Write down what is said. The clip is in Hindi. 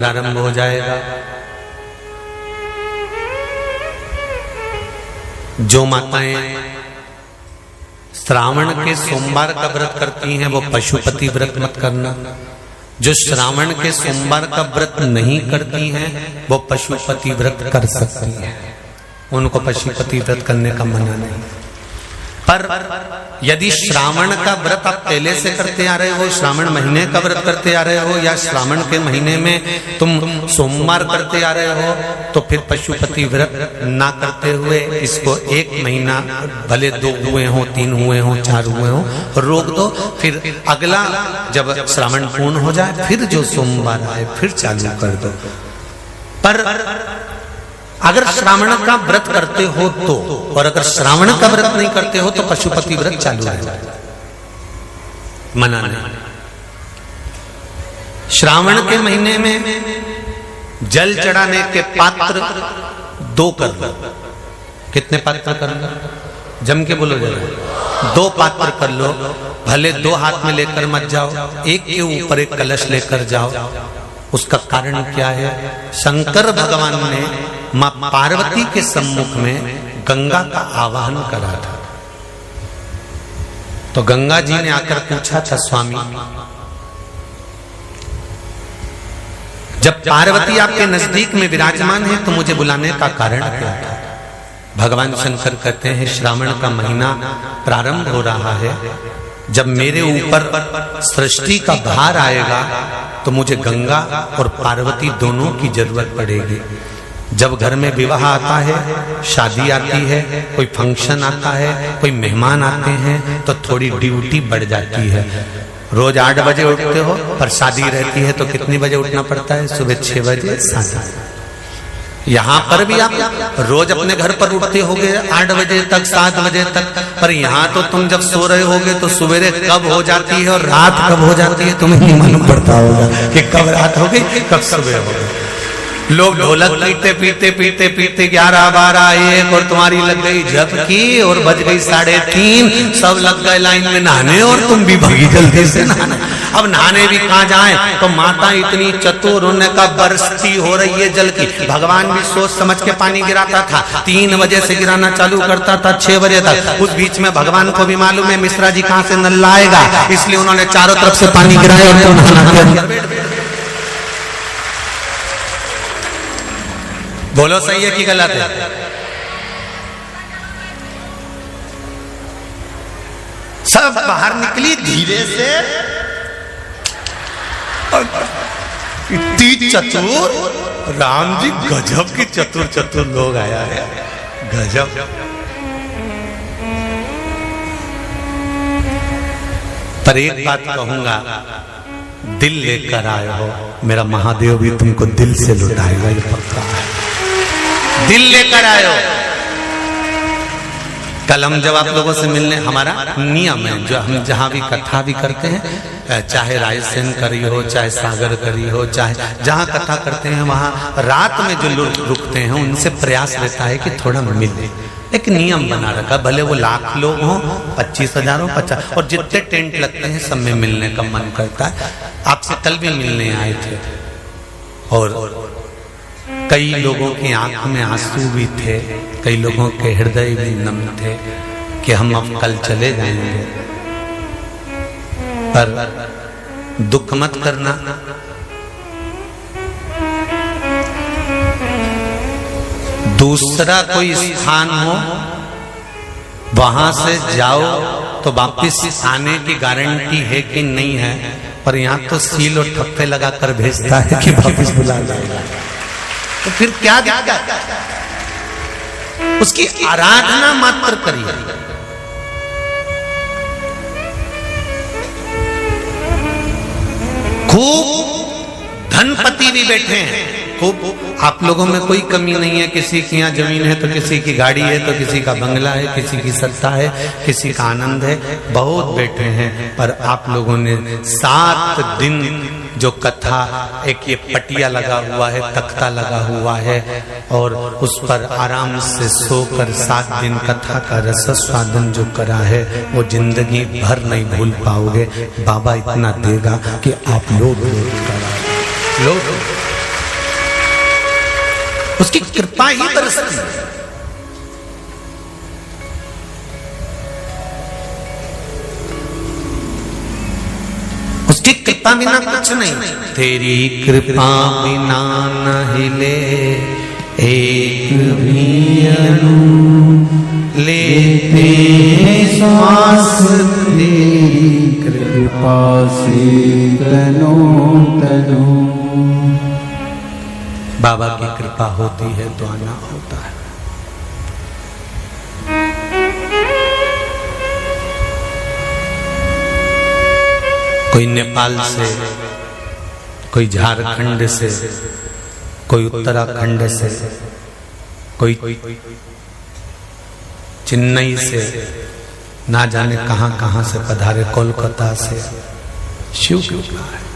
प्रारंभ हो जाएगा। जो माताएं श्रावण के सोमवार का व्रत करती हैं वो पशुपति व्रत मत करना। जो श्रावण के सोमवार का व्रत नहीं करती हैं वो पशुपति व्रत कर सकती हैं, उनको पशुपति व्रत करने का मना नहीं। पर यदि श्रावण का व्रत आप पहले से करते आ रहे हो, श्रावण महीने का व्रत करते आ रहे हो, या श्रावण के महीने में तुम सोमवार करते आ रहे हो, तो फिर पशुपति व्रत ना करते हुए इसको एक महीना, भले 2 हुए हो, 3 हुए हो, 4 हुए हो, रोक दो। फिर अगला जब श्रावण पूर्ण हो जाए फिर जो सोमवार आए फिर चालू कर दो। पर अगर श्रावण का व्रत करते हो तो, और अगर श्रावण का व्रत नहीं करते हो तो पशुपति व्रत चालू है, मना नहीं। श्रावण के महीने में जल चढ़ाने के पात्र 2 कर लो। कितने पात्र कर लो? जम के बोलो जरा। 2 पात्र कर लो, भले 2 हाथ में लेकर मत जाओ, एक के ऊपर एक कलश लेकर जाओ। उसका कारण क्या है? शंकर भगवान ने मां पार्वती के सम्मुख में गंगा का आवाहन करा था। तो गंगा जी ने आकर पूछा था, स्वामी जब पार्वती आपके नजदीक में विराजमान है तो मुझे बुलाने का कारण क्या था? भगवान शंकर कहते हैं, श्रावण का महीना प्रारंभ हो रहा है, जब मेरे ऊपर सृष्टि का भार आएगा तो मुझे गंगा और पार्वती दोनों की जरूरत पड़ेगी। जब घर में विवाह आता है, शादी आती है, कोई फंक्शन आता है, कोई मेहमान आते हैं, तो थोड़ी ड्यूटी बढ़ जाती है। रोज 8 बजे उठते हो, पर शादी रहती है तो कितनी बजे उठना पड़ता है? सुबह 6 बजे 7। यहाँ पर भी आप रोज अपने घर पर उठते होगे 8 बजे तक, 7 बजे तक, पर यहाँ तो तुम जब सो रहे होगे तो सवेरे कब हो जाती है और रात कब हो जाती है तुम्हें नहीं मालूम पड़ता होगा कि कब रात हो गई कब सुबह हो गई। लोग ढोलक पीटते पीटते पीटते पीटते 11, 12, 1 और तुम्हारी लग गई झपकी और बज गई 3:30, सब लग गए लाइन में नहाने और तुम भी भागी जल्दी से नहाने। अब नहाने भी कहाँ जाएं? तो माता इतनी चतुर, उन्होंने कहा बरसती हो रही है जल की। भगवान भी सोच समझ के पानी गिराता था, 3 बजे से गिराना चालू करता था 6 बजे तक। उस बीच में भगवान को भी मालूम है मिश्रा जी कहाँ से नल लाएगा, इसलिए उन्होंने चारों तरफ से पानी गिराया और तो नहाना। बोलो सही है कि गलत है? सब बाहर निकली धीरे से, इतनी चतुर राम जी, गजब की चतुर चतुर लोग आया है, गजब। पर एक बात कहूंगा, दिल लेकर आए हो, मेरा महादेव भी तुमको दिल से लुटाएगा, ये पक्का है। दिल लेकर आए हो। कल हम जब आप लोगों से मिलने, हमारा नियम है, जो हम जहां भी कथा भी करते हैं, चाहे रायसेन करी हो, चाहे सागर करी हो, चाहे जहां कथा करते हैं, वहां रात में जो लोग रुकते हैं उनसे प्रयास रहता है कि थोड़ा मिले। एक नियम बना रखा, भले वो 1,00,000 लोग हों, 25,000 हो, 50, और जितने टेंट लगते हैं सब में मिलने का मन करता है। आपसे कल भी मिलने आए थे और कई लोगों की आंख में आंसू भी थे, कई लोगों के हृदय भी नम थे कि हम अब कल चले जाएंगे। पर दुख मत करना, दूसरा कोई स्थान हो वहां से जाओ तो वापिस आने की गारंटी है कि नहीं है, पर यहाँ तो सील और ठप्पे लगाकर भेजता है कि वापिस बुला जाएगा। तो फिर क्या दिक्कत? उसकी आराधना मात्र करिए। खूब धनपति भी बैठे हैं, खूब, आप लोगों में कोई कमी नहीं है। किसी की यहाँ जमीन है तो किसी की गाड़ी है, तो किसी का बंगला है, किसी की सत्ता है, किसी का आनंद है, बहुत बैठे हैं। पर आप लोगों ने 7 दिन जो कथा, एक ये पटिया लगा हुआ है, तख्ता लगा हुआ है, और उस पर आराम से सोकर 7 दिन कथा का रस स्वादन जो करा है वो जिंदगी भर नहीं भूल पाओगे। बाबा इतना देगा कि आप लोग उसकी कृपा ही बरसती है। उसकी कृपा बिना कुछ नहीं। तेरी कृपा बिना न हिले एक भी अणु, लेते श्वास तेरी कृपा से तनो तनो। बाबा की कृपा होती है तो आना होता है। कोई नेपाल से, कोई झारखंड से, कोई उत्तराखंड से, कोई चेन्नई से, ना जाने कहां कहां से पधारे, कोलकाता से। शिव कृपा है।